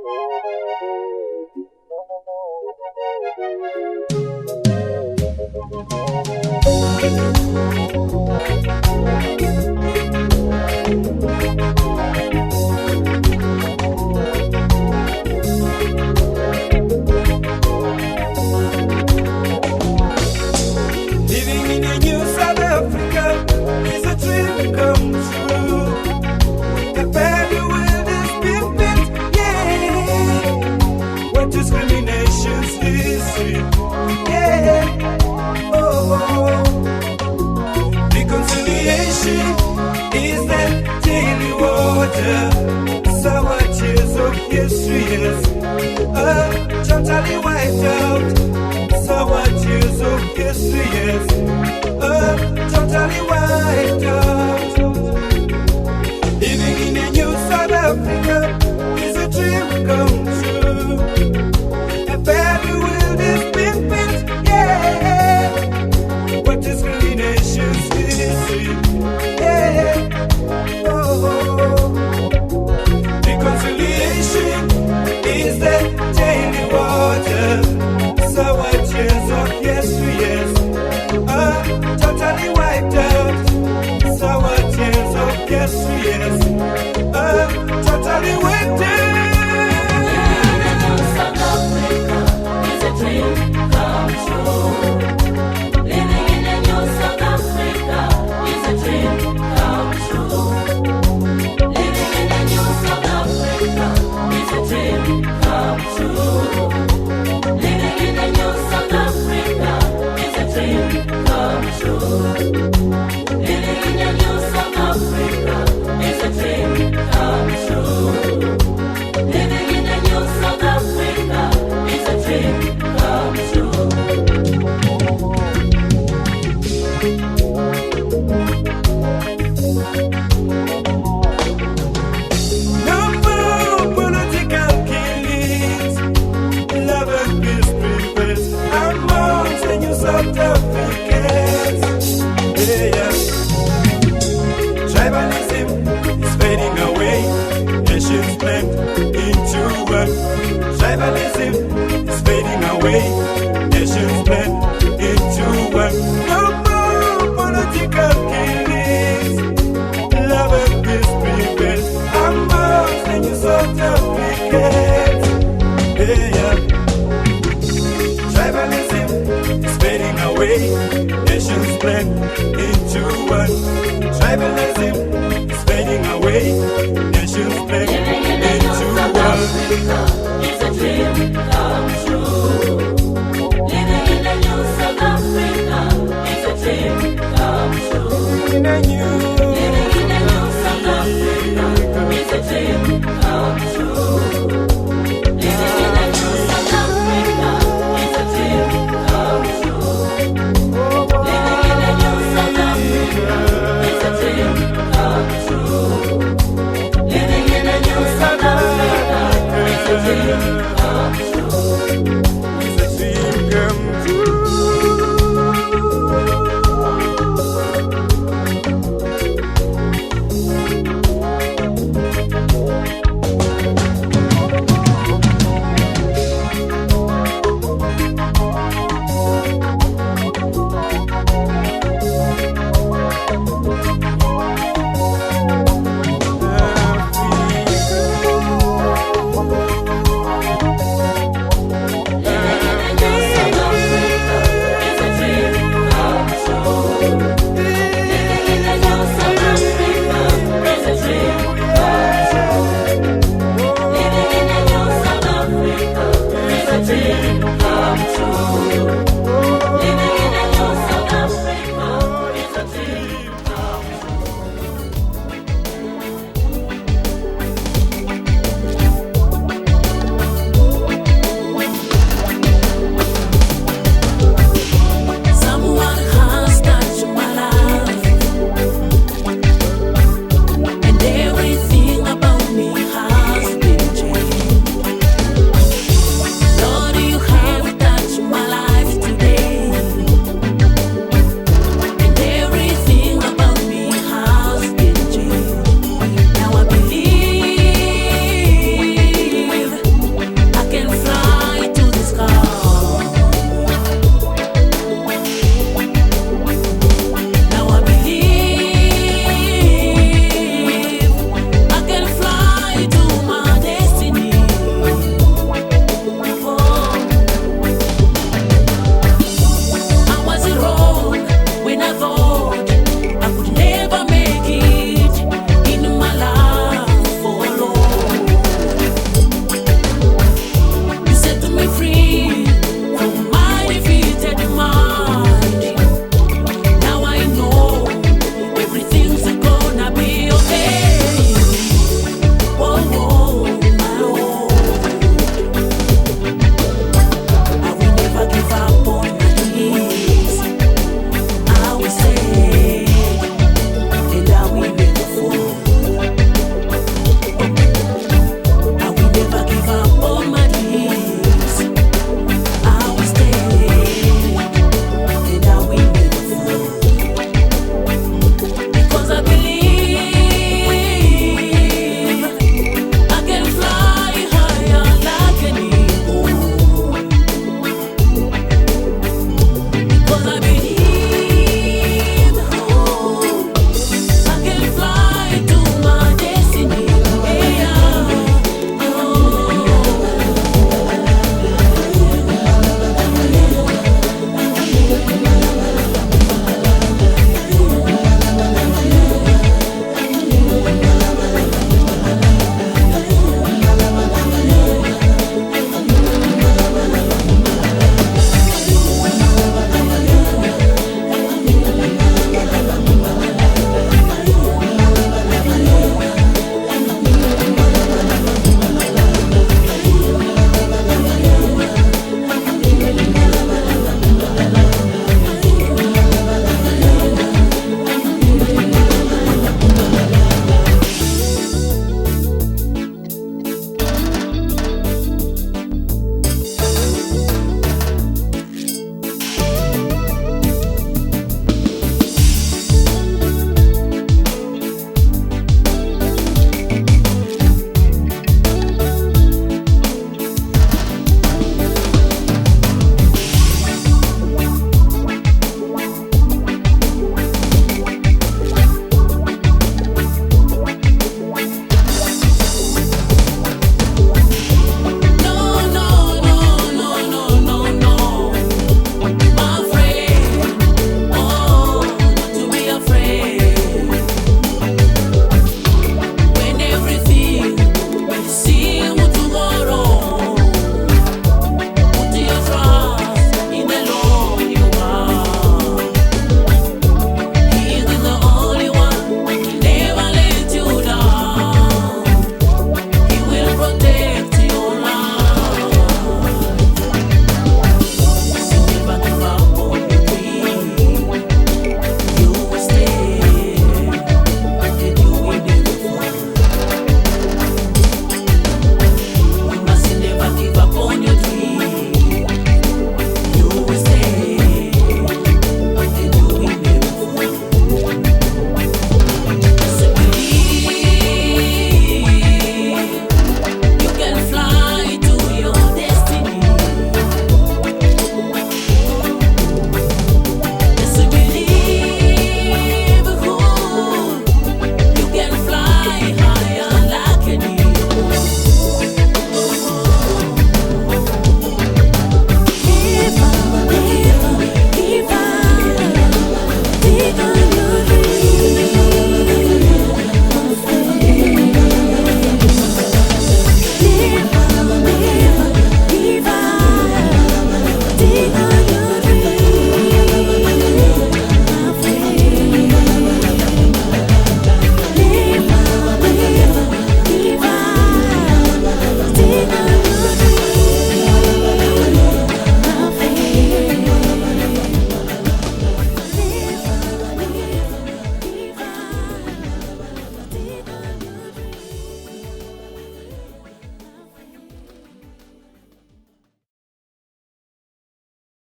Living in a new South Africa is a dream come true. A better world is being built, yeah. What discrimination's history, yeah. Oh, reconciliation is that daily water. Sour tears of history, yes. Totally wiped out. Sour tears of history, yes. Totally wiped out. Living in a new South Africa is a dream come true. A better world is being built, yeah. What discrimination's history, yeah. Oh, reconciliation is that daily water. Sour tears of history, yes. Totally wiped out. Sour tears of history, yes. Totally wiped out. South Africa is a dream come true. Living in a new South Africa is a dream come true. Living in a new South Africa is a dream come true. Living in a new South Africa is a dream come true. Living in a new South Africa is a dream come true. Living in a new South Africa is a dream come true. No more political killings. Love and peace prevails amongst the new South Africans. Yeah. Tribalism is fading away. Nations blend into one. Tribalism is fading away. Nations blend into one. No more political killings. Love and peace prevails amongst the new South Africans. Yeah. Tribalism is fading away. Nations blend into one. Tribalism is fading away.